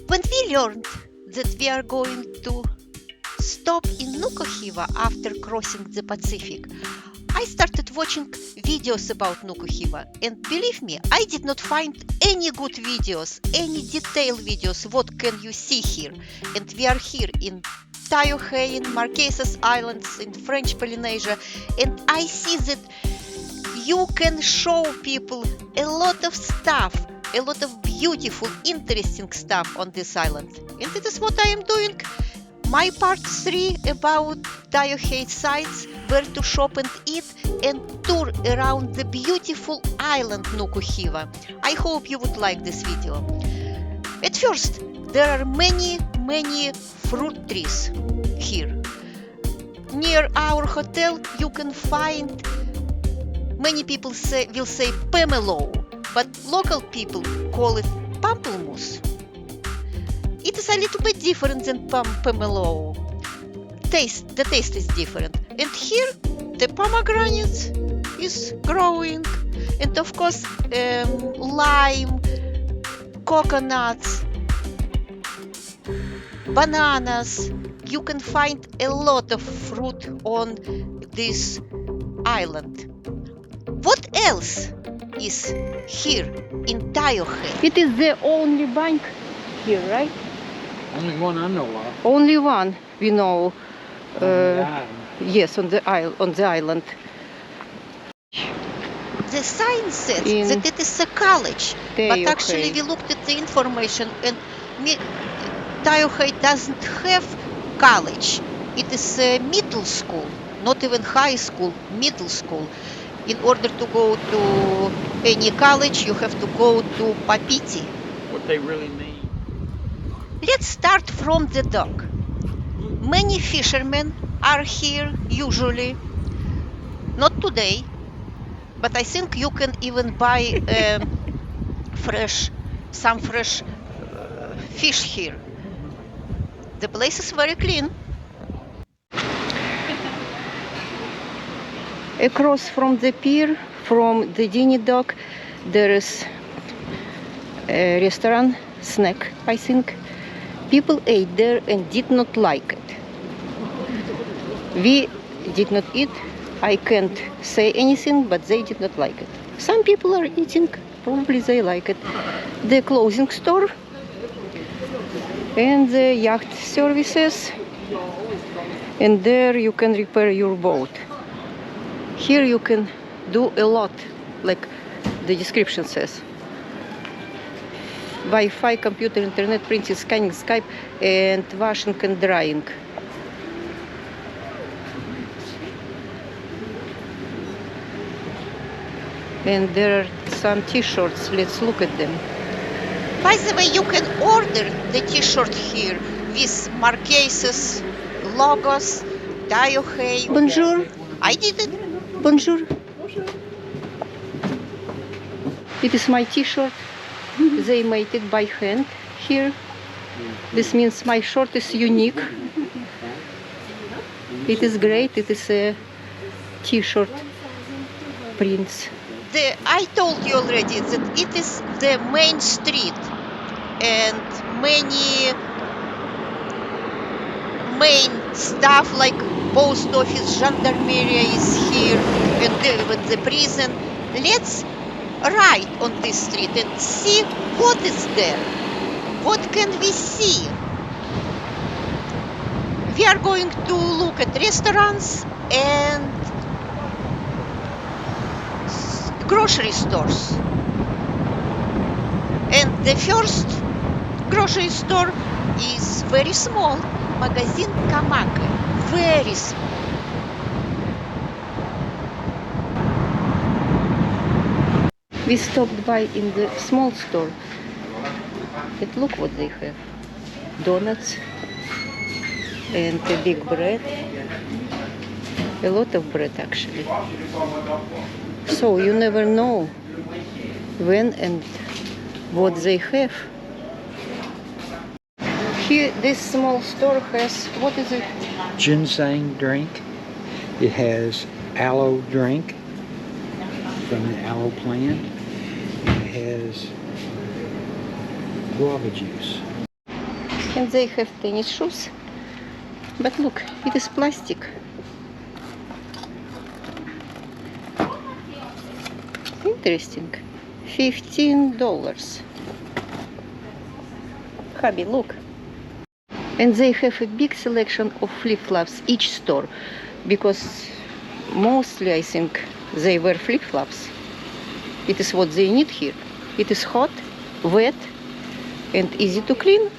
When we learned that we are going to stop in Nuku Hiva after crossing the Pacific, I started watching videos about Nuku Hiva, and believe me, I did not find any good videos, any detailed videos. What can you see here? And we are here in Taioha'e, in Marquesas Islands, in French Polynesia, and I see that you can show people a lot of stuff, a lot of beautiful, interesting stuff on this island. And that is what I am doing. My part 3 about Taioha'e sites, where to shop and eat, and tour around the beautiful island Nuku Hiva. I hope you would like this video. At first, there are many fruit trees here. Near our hotel you can find, many people will say pomelo, but local people call it pamplemousse. It is a little bit different than pomelo. The taste is different. And here the pomegranate is growing, and of course lime, coconuts, bananas. You can find a lot of fruit on this island. What else is here in Taioha'e? It is the only bank here, right? Only one I know of. Only one we know. On the island. Yes, on the island. The sign says that it is a college, but actually we looked at the information, and Taioha'e doesn't have college. It is a middle school, not even high school, middle school. In order to go to any college, you have to go to Papiti. What they really mean. Let's start from the dock. Many fishermen are here usually. Not today, but I think you can even buy some fresh fish here. The place is very clean. Across from the pier, from the dinghy dock, there is a restaurant, snack, I think. People ate there and did not like it. We did not eat. I can't say anything, but they did not like it. Some people are eating, probably they like it. The clothing store and the yacht services, and there you can repair your boat. Here you can do a lot, like the description says. Wi-Fi, computer, internet, printing, scanning, Skype, and washing and drying. And there are some t-shirts. Let's look at them. By the way, you can order the t-shirt here with Marquesas logos, Taioha'e. Bonjour. I did it. Bonjour. It is my t-shirt. They made it by hand here. This means my shirt is unique. It is great. It is a t-shirt prints. I told you already that it is the main street, and many main stuff like post office, gendarmerie is here, and even the prison. Let's ride on this street and see what is there. What can we see? We are going to look at restaurants and grocery stores. And the first grocery store is very small, Magazine Kamake, very small. We stopped by in the small store, and look what they have. Donuts and a big bread, a lot of bread actually. So you never know when and what they have. Here, this small store has, what is it? Ginseng drink. It has aloe drink from the aloe plant. It has guava juice. And they have tennis shoes. But look, it is plastic. Interesting. $15. Hubby, look. And they have a big selection of flip-flops each store, because mostly I think they wear flip-flops. It is what they need here. It is hot, wet, and easy to clean.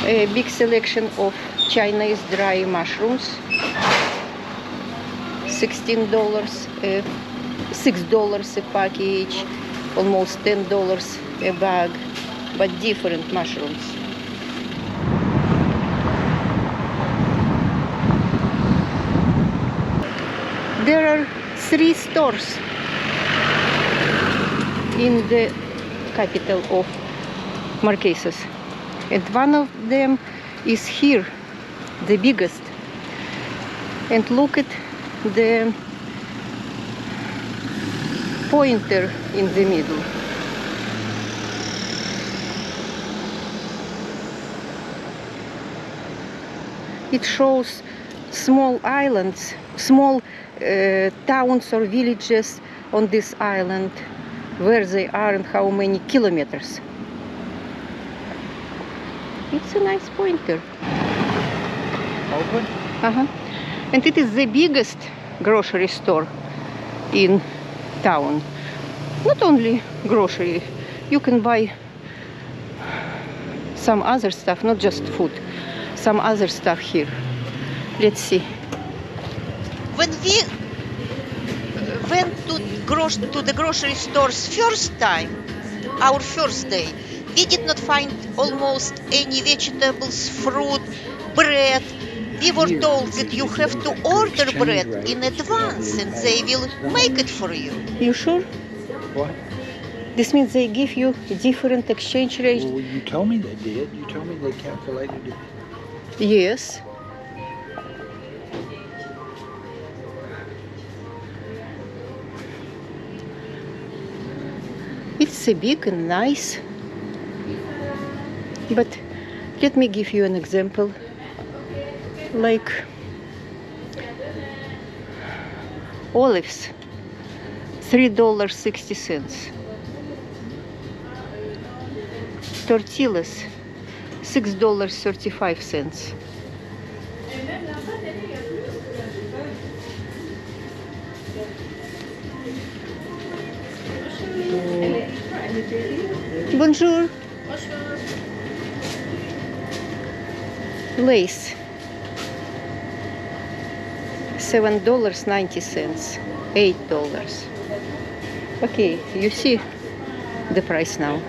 A big selection of Chinese dry mushrooms. $16, $6 a package, almost $10 a bag, but different mushrooms. There are 3 stores in the capital of Marquesas, and one of them is here, the biggest. And look at the pointer in the middle. It shows small islands, small towns or villages on this island, where they are and how many kilometers. It's a nice pointer. Open? And it is the biggest grocery store in town. Not only grocery, you can buy some other stuff, not just food, some other stuff here. Let's see. When we went to the grocery stores first time, our first day, we did not find almost any vegetables, fruit, bread. We were told that you have to order bread in advance and they will make it for you. You sure? What? This means they give you different exchange rates? Well, you told me they did. You told me they calculated it. Yes. It's a big and nice. But let me give you an example. Like olives, $3.60. Tortillas, $6.35. Bonjour. Lace, $7.90, $8. Okay, you see the price now.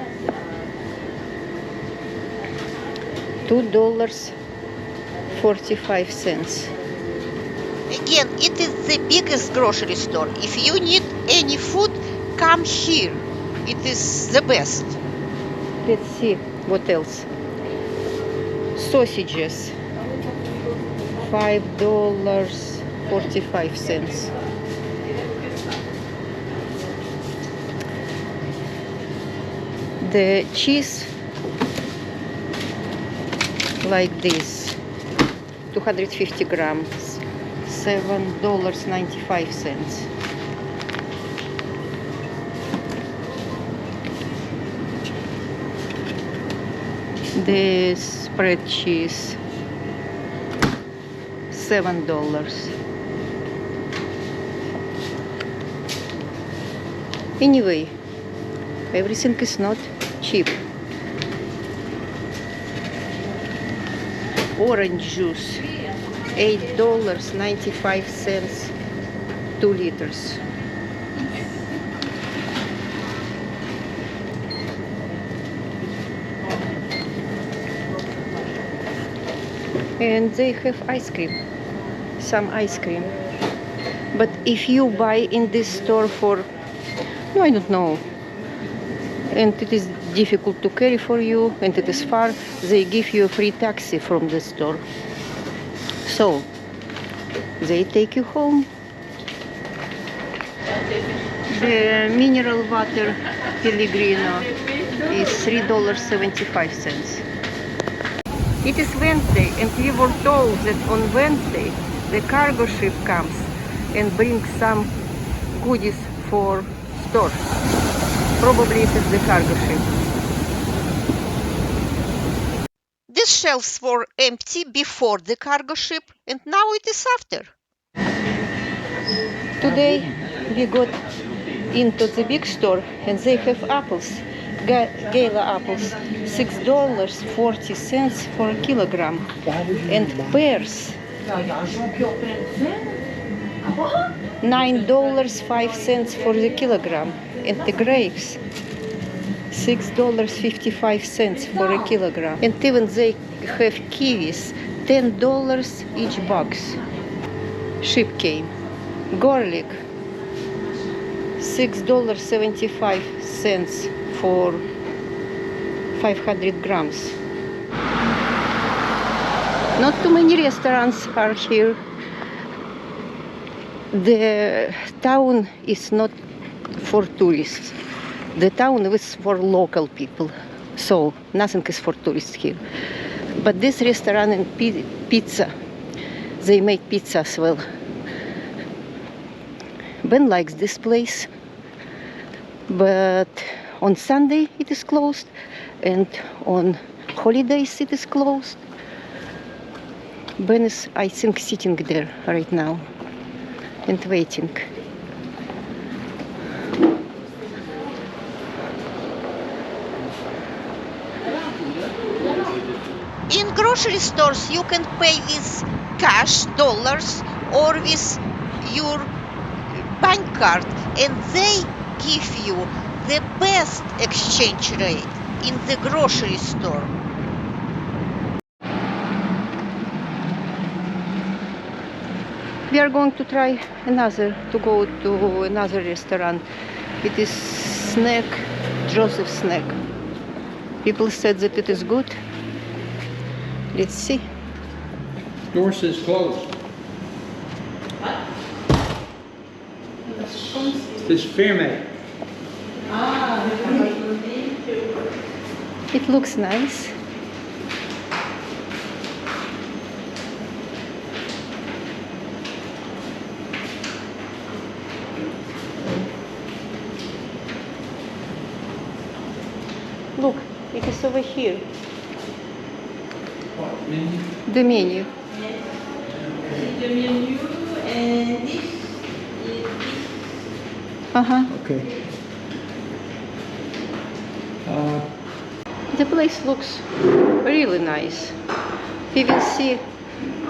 $2.45. Again, it is the biggest grocery store. If you need any food, come here. It is the best. Let's see what else. Sausages, $5.45. The cheese, like this, 250 grams, $7.95. The spread cheese, $7. Anyway, everything is not cheap. Orange juice, $8.95, 2 liters. And they have ice cream, some ice cream. But if you buy in this store for, no, I don't know, and it is difficult to carry for you and it is far, they give you a free taxi from the store. So they take you home. The mineral water Pellegrino is $3.75. It is Wednesday, and we were told that on Wednesday the cargo ship comes and brings some goodies for stores. Probably it is the cargo ship. These shelves were empty before the cargo ship, and now it is after. Today we got into the big store and they have apples, gala apples, $6.40 for a kilogram, and pears, $9.05 for the kilogram, and the grapes, $6.55 for a kilogram, and even they have kiwis, $10 each box. Ship came. Garlic, $6.75 for 500 grams. Not too many restaurants are here. The town is not for tourists. The town is for local people. So nothing is for tourists here. But this restaurant and pizza, they make pizza as well. Ben likes this place, but on Sunday it is closed, and on holidays it is closed. Ben is, I think, sitting there right now and waiting. In grocery stores you can pay with cash, dollars, or with your bank card, and they give you the best exchange rate in the grocery store. We are going to try to go to another restaurant. It is Snack, Joseph Snack. People said that it is good. Let's see. Door says closed. This Fairmate. It looks nice. Look, it is over here. What, menu? The menu. The menu and this Uh-huh. Okay. The place looks really nice. We will see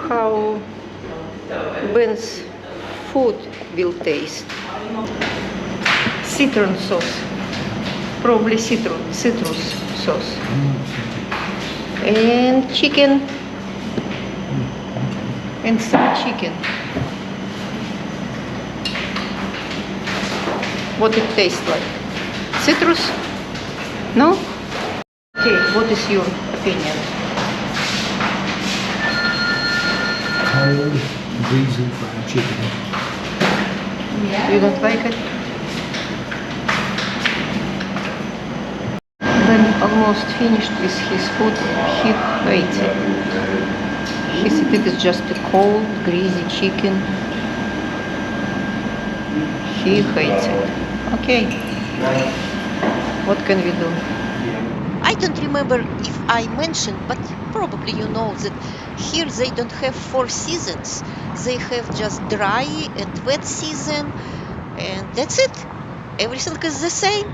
how Ben's food will taste. Citron sauce. Probably citrus sauce. And chicken. And some chicken. What it tastes like? Citrus? No? Okay, what is your opinion? Cold, greasy fried chicken. You don't like it? Ben almost finished with his food. He ate it. He said it is just a cold, greasy chicken. He hates it. Okay. What can we do? I don't remember if I mentioned, but probably you know that here they don't have 4 seasons. They have just dry and wet season, and that's it. Everything is the same.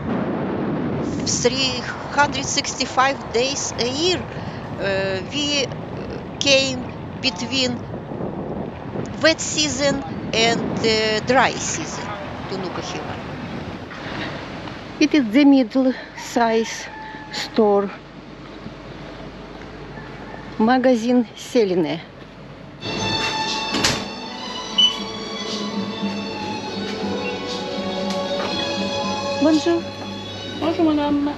365 days a year. We came between wet season and dry season to Nuku Hiva. It is the middle size store. Magazine Selene. Bonjour. Bonjour madame.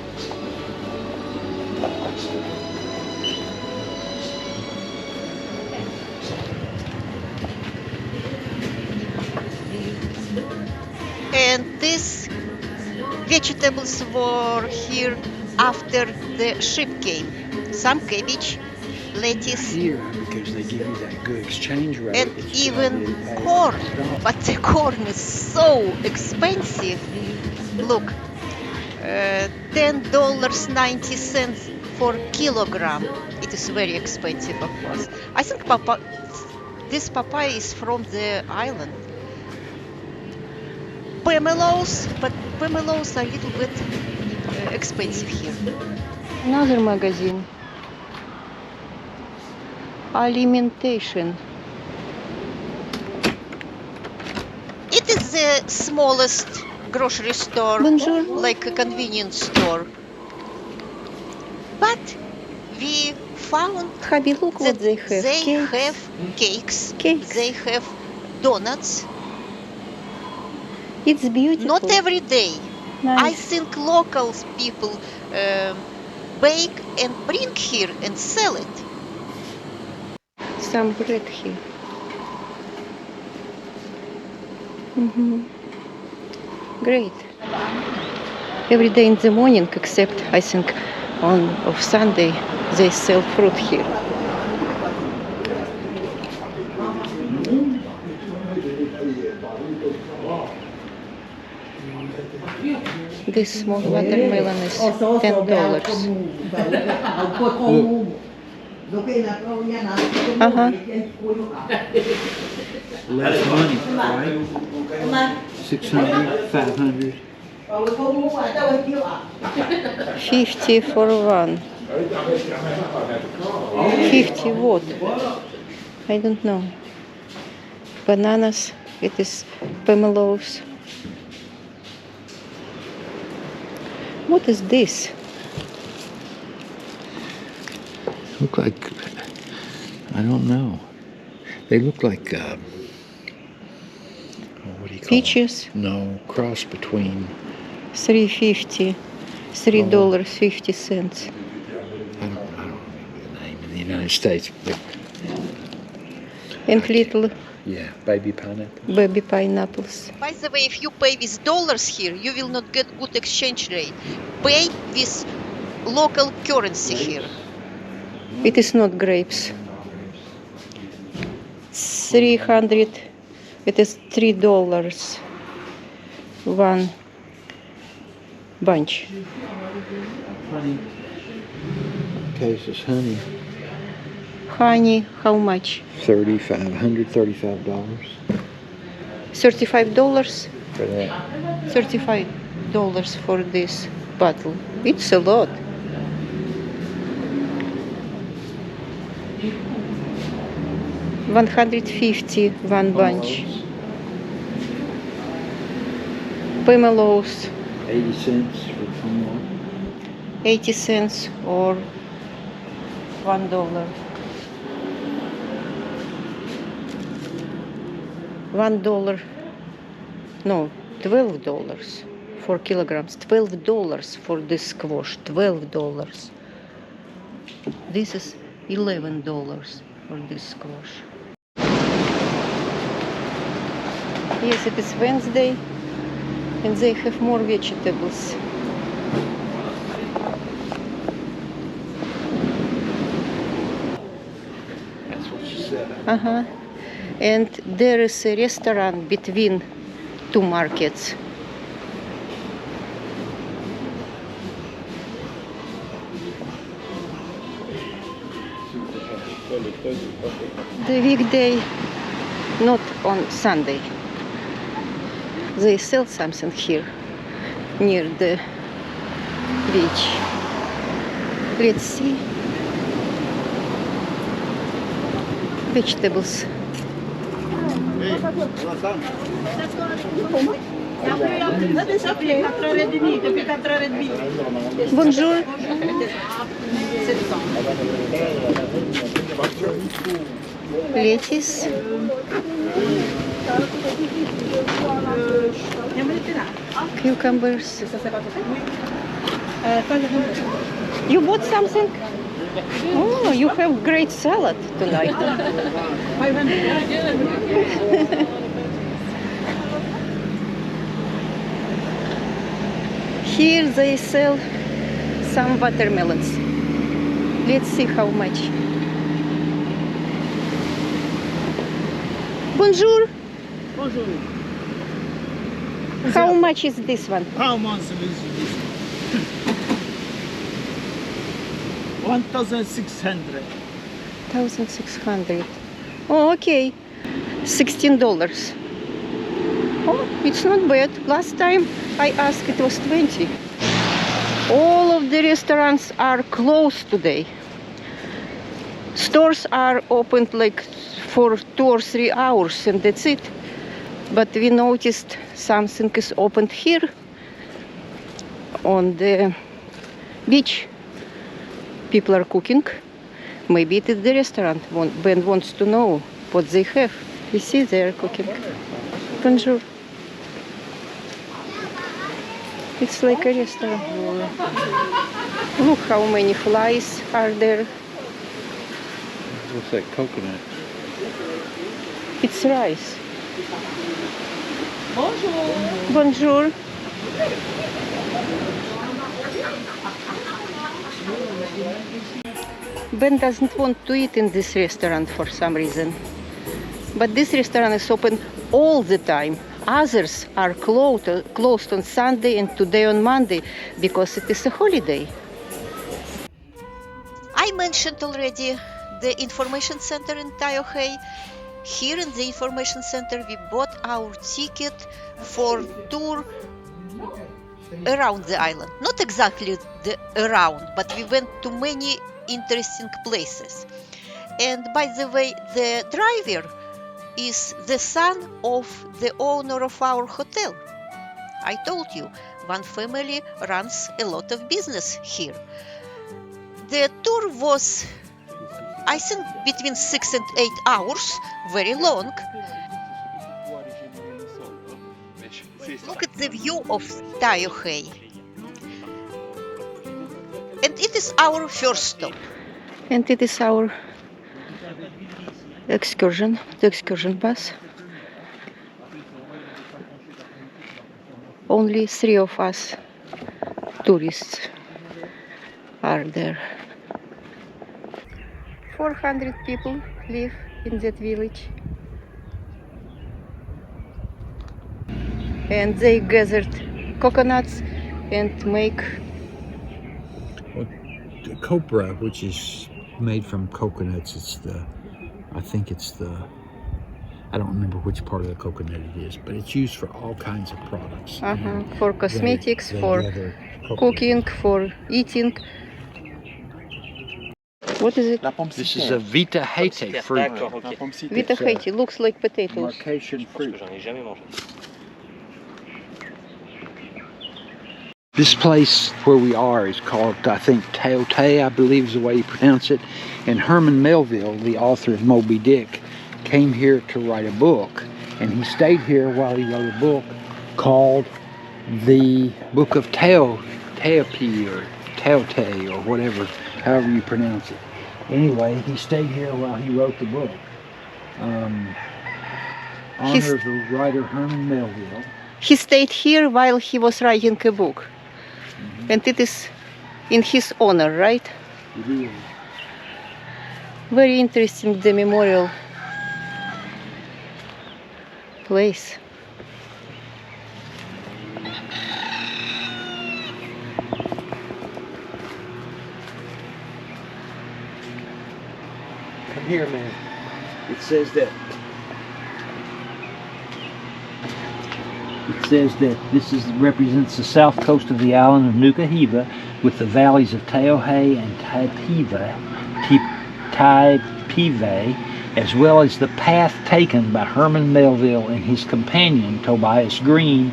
And these vegetables were here after the ship came. Some cabbage, lettuce, Here, because they give you that good exchange rate. and it's a good even idea to pay corn. in stock. But the corn is so expensive. Look, $10.90 for kilogram. It is very expensive, of course. I think this papaya is from the island. Pomelos, but pomelos are a little bit expensive here. Another magazine. Alimentation. It is the smallest grocery store, Bonjour. like a convenience store. But we found Habi, look that what they have. they Cakes. have cakes, Cakes. they have donuts. It's beautiful. Not every day. I Nice. think local people bake and bring here and sell it. Some bread here. Great. Every day in the morning, except I think on Sunday, they sell fruit here. This small watermelon is $10. Less money, right? 600, 500. 50 for one. 50 what? I don't know. Bananas, it is pomelos. What is this? Look like, I don't know. They look like, what do you call Peaches? them? No, cross between, $3.50. $3.50. I don't remember the name in the United States, but And little yeah, baby pineapple. baby pineapples. By the way, if you pay with dollars here, you will not get good exchange rate. Pay with local currency here. It is not grapes. 300. It is $3. One bunch. Honey. Cases honey. Honey, how much? $35. $35 For that. $35 for this bottle. It's a lot. $150 one bunch. Pomelos, 80 cents for pomelo. 80 cents or $1. $1. No, $12 for kilograms. $12 for this squash. $12. This is $11 for this squash. Yes, it is Wednesday, and they have more vegetables. That's what she said. And there is a restaurant between two markets. The weekday, not on Sunday. They sell something here near the beach. Let's see. Vegetables. Bonjour. Lettuce. Cucumbers. You bought something? Oh, you have great salad tonight. Here they sell some watermelons. Let's see how much. Bonjour. Bonjour. How much is this one? How much is this? 1,600. 1,600. Oh, okay. $16. Oh, it's not bad. Last time I asked it was 20. All of the restaurants are closed today. Stores are opened like for 2 or 3 hours and that's it. But we noticed something is opened here on the beach. People are cooking. Maybe it is the restaurant. Ben wants to know what they have. You see, they are cooking. Bonjour. It's like a restaurant. Look how many flies are there. Looks like coconut. It's rice. Bonjour. Bonjour. Ben doesn't want to eat in this restaurant for some reason. But this restaurant is open all the time. Others are closed on Sunday and today on Monday because it is a holiday. I mentioned already the information center in Taioha'e. Here in the information center we bought our ticket for tour around the island. Not exactly the around, but we went to many interesting places. And by the way, the driver is the son of the owner of our hotel. I told you, one family runs a lot of business here. The tour was, I think, between 6 and 8 hours, very long. Look at the view of Taioha'e. And it is our first stop. And it is our excursion, the excursion bus. Only 3 of us tourists are there. 400 people live in that village. And they gathered coconuts and make The copra, which is made from coconuts, I don't remember which part of the coconut it is, but it's used for all kinds of products. for cosmetics, They for gather coconut. cooking, for eating. What is it? This is a Vita-Haete fruit. Vita-Haete, looks like potatoes. Marquesian fruit. This place where we are is called, I think, Taioha'e, I believe is the way you pronounce it. And Herman Melville, the author of Moby Dick, came here to write a book. And he stayed here while he wrote a book called the Book of Taioha'e or Taioha'e or whatever, however you pronounce it. Anyway, he stayed here while he wrote the book. Honor of the writer Herman Melville. He stayed here while he was writing a book. And it is in his honor, right? It is. Very interesting, the memorial place. Come here, man. It says that this represents the south coast of the island of Nuku Hiva with the valleys of Taioha'e and Taipive, as well as the path taken by Herman Melville and his companion Tobias Green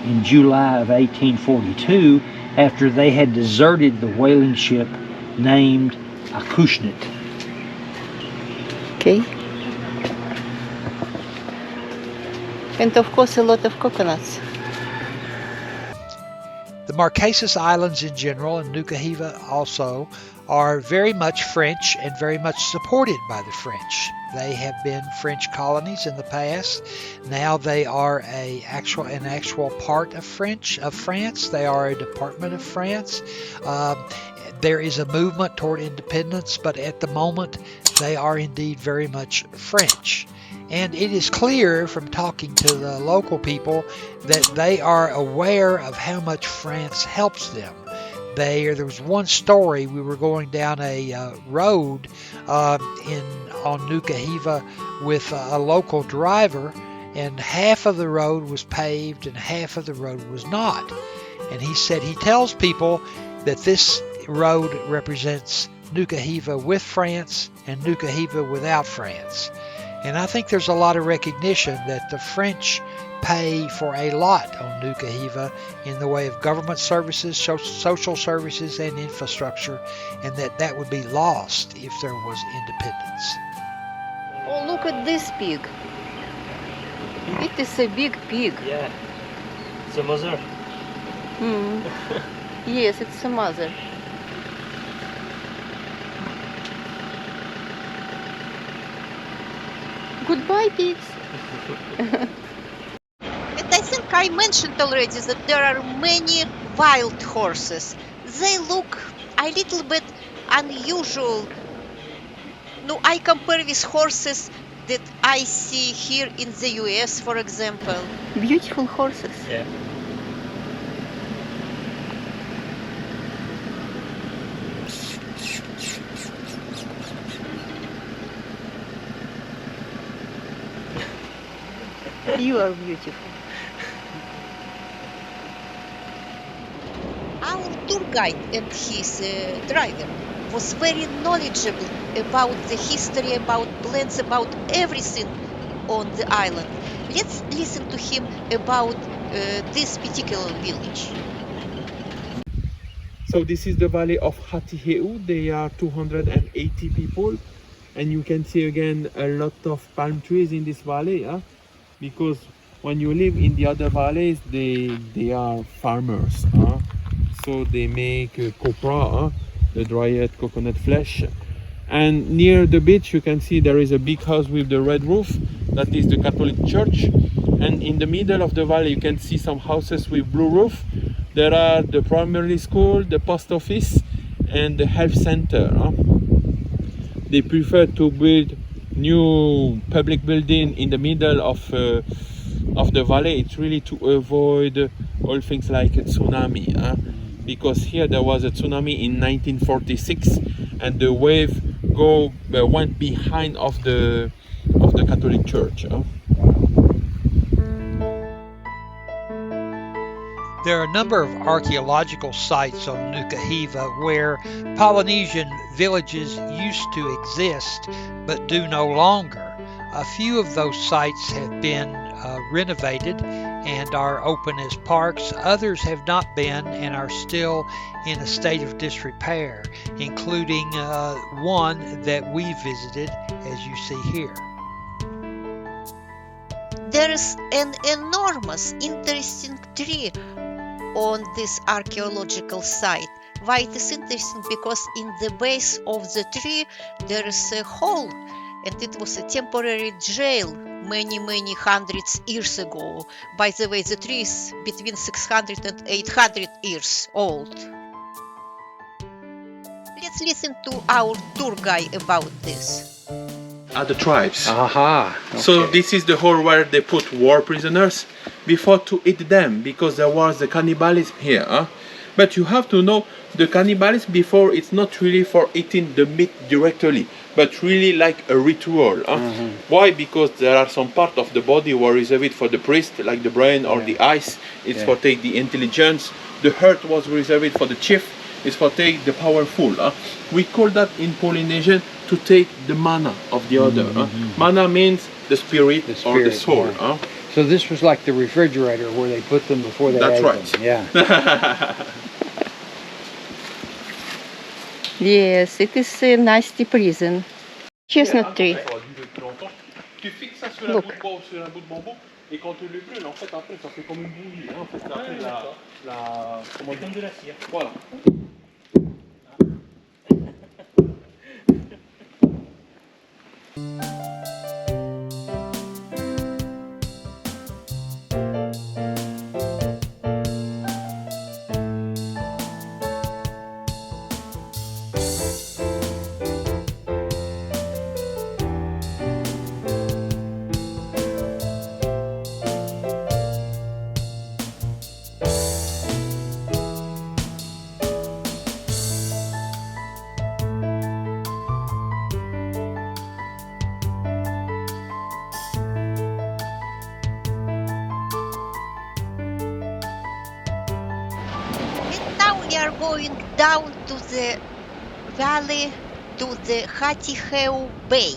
in July of 1842 after they had deserted the whaling ship named Acushnet. Okay. And of course a lot of coconuts. The Marquesas Islands in general, and Nuku Hiva also, are very much French and very much supported by the French. They have been French colonies in the past. Now they are an actual part of France. They are a department of France. there is a movement toward independence, but at the moment they are indeed very much French. And it is clear from talking to the local people that they are aware of how much France helps them. There was one story. We were going down a road on Nuku Hiva with a local driver, and half of the road was paved and half of the road was not. And he said he tells people that this road represents Nuku Hiva with France and Nuku Hiva without France. And I think there's a lot of recognition that the French pay for a lot on Nuku Hiva in the way of government services, social services, and infrastructure, and that would be lost if there was independence. Oh, look at this pig. It is a big pig. Yeah. It's a mother. Hmm. Yes, it's a mother. Goodbye, pigs. And I think I mentioned already that there are many wild horses. They look a little bit unusual. No, I compare with horses that I see here in the US, for example. Beautiful horses. Yeah. You are beautiful. Our tour guide and his driver was very knowledgeable about the history, about plants, about everything on the island. Let's listen to him about this particular village. So this is the valley of Hatihe'u. They are 280 people, and you can see again a lot of palm trees in this valley, because when you live in the other valleys, they are farmers, so they make copra, the dried coconut flesh. And near the beach you can see there is a big house with the red roof. That is the Catholic church. And in the middle of the valley you can see some houses with blue roof. There are the primary school, the post office, and the health center. They prefer to build new public building in the middle of the valley. It's really to avoid all things like a tsunami, because here there was a tsunami in 1946, and the wave went behind of the Catholic Church. There are a number of archaeological sites on Nuku Hiva where Polynesian villages used to exist but do no longer. A few of those sites have been renovated and are open as parks. Others have not been and are still in a state of disrepair, including one that we visited, as you see here. There is an enormous, interesting tree on this archaeological site. Why it is interesting? Because in the base of the tree there is a hole, and it was a temporary jail many hundreds years ago. By the way, the tree is between 600 and 800 years old. Let's listen to our tour guide about this. The tribes. Aha. Okay. So this is the hole where they put war prisoners before to eat them, because there was the cannibalism here. But you have to know the cannibalism before, it's not really for eating the meat directly, but really like a ritual. Why? Because there are some part of the body were reserved for the priest, like the brain or the eyes. It's for take the intelligence. The heart was reserved for the chief. It's for take the powerful. We call that in Polynesian to take the mana of the other. Mana means the spirit or the soul. Yeah. So this was like the refrigerator where they put them before they ate right. them. Yeah. Yes, it is a nasty prison. Chestnut tree. Tu fixes ça sur un bout de bambou, et quand tu le brûles, en fait, après, ça fait comme une bouillie. En fait, après, comment dire, comme de la cire. Voilà. are going down to the valley to the Hatiheu Bay.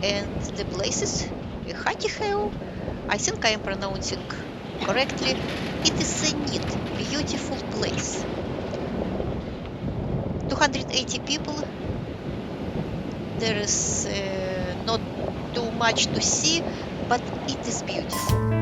And the place is Hatiheu. I think I am pronouncing correctly. It is a neat, beautiful place. 280 people. There is not too much to see, but it is beautiful.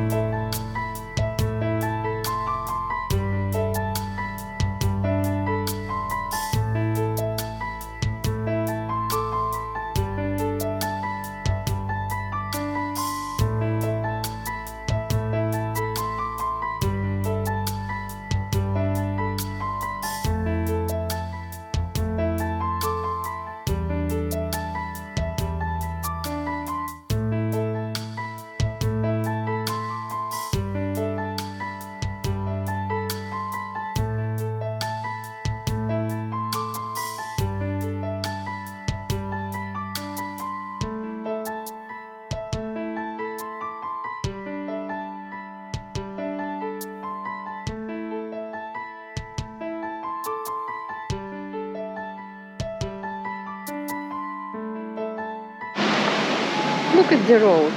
Look at the road.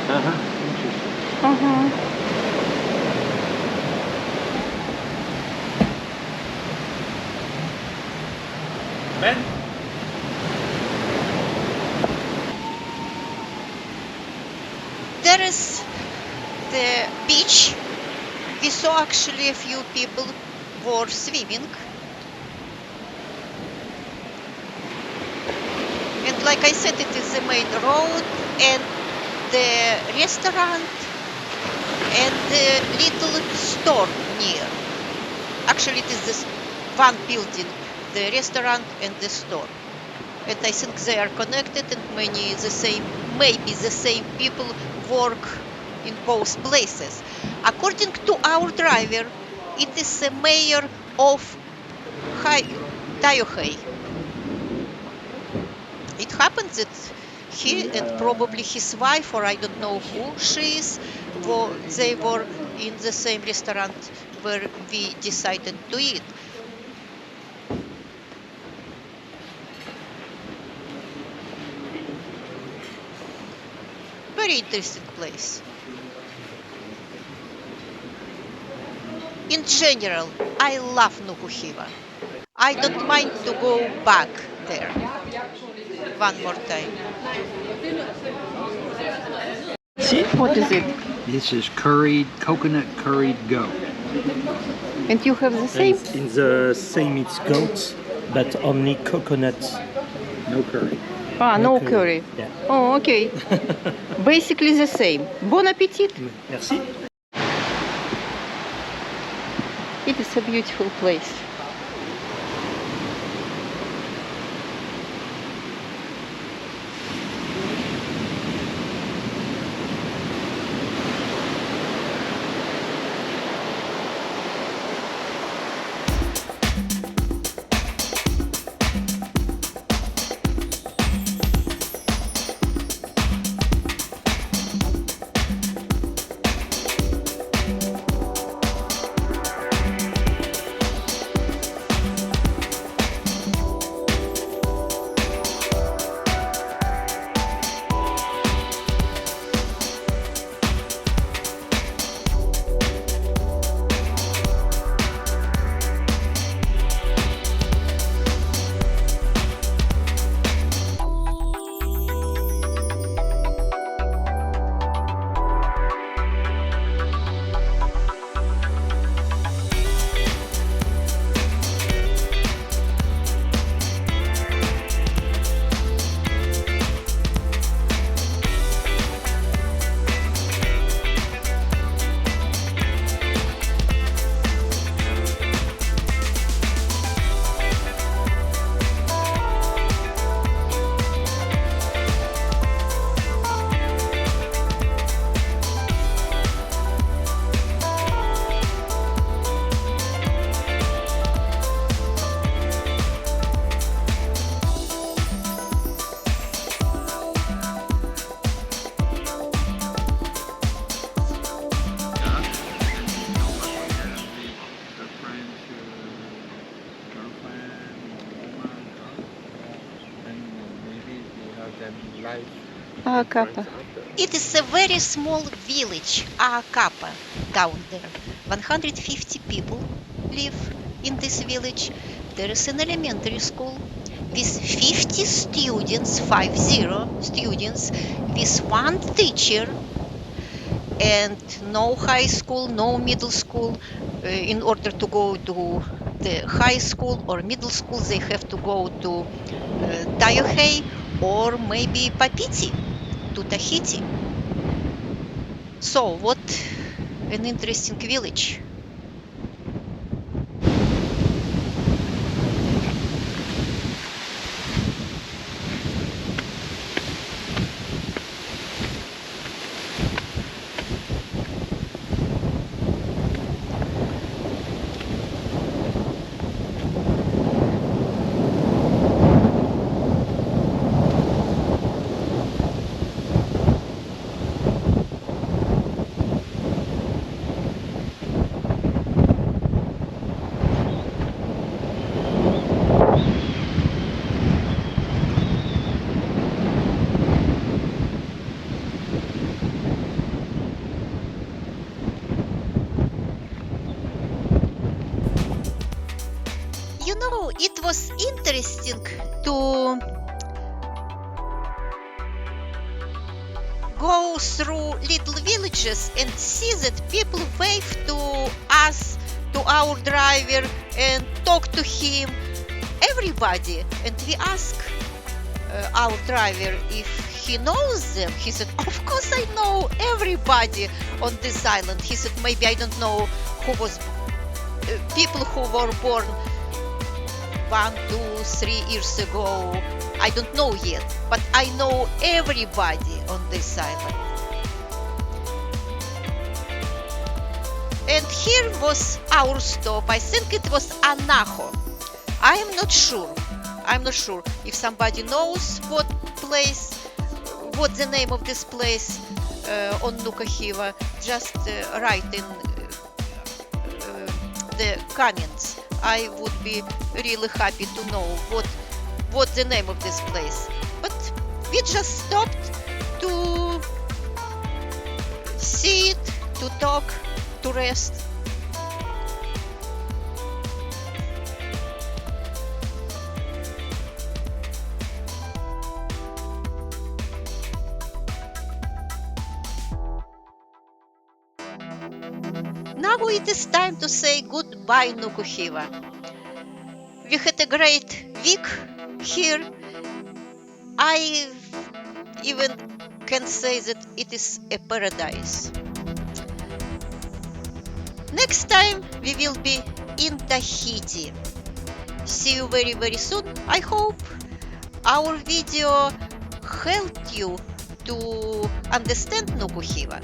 Uh-huh. Uh-huh. Ben? There is the beach. We saw actually a few people were swimming. And like I said, it is the main road and the restaurant and the little store near. Actually, it is this one building, the restaurant and the store. And I think they are connected, and maybe the same people work in both places. According to our driver, it is the mayor of Taioha'e. It happens that he and probably his wife, or I don't know who she is, they were in the same restaurant where we decided to eat. Very interesting place. In general, I love Nuku Hiva. I don't mind to go back there one more time. What is it? This is coconut curried goat. And you have the same? In the same it's goat, but only coconut. No curry. Ah, no curry. Yeah. Oh, okay. Basically the same. Bon appetit. Merci. It is a beautiful place. and life Ah, and friends Kappa. after. It is a very small village, Aakapa, down there. 150 people live in this village. There is an elementary school with 50 students, 50 students, with one teacher, and no high school, no middle school. In order to go to the high school or middle school, they have to go to Taioha'e or maybe Papiti to Tahiti. So, what an interesting village. You know, it was interesting to go through little villages and see that people wave to us, to our driver, and talk to him, everybody. And we ask our driver if he knows them. He said, of course I know everybody on this island. He said, maybe I don't know who was people who were born 1, 2, 3 years ago. I don't know yet, but I know everybody on this island. And here was our stop. I think it was Anaho. I am not sure. I'm not sure if somebody knows what place, what the name of this place on Nuku Hiva. Just write in the comments. I would be really happy to know what the name of this place. But we just stopped to see it, to talk, to rest. Now it is time to say goodbye, Nuku Hiva. We had a great week here. I even can say that it is a paradise. Next time we will be in Tahiti. See you very, very soon. I hope our video helped you to understand Nuku Hiva.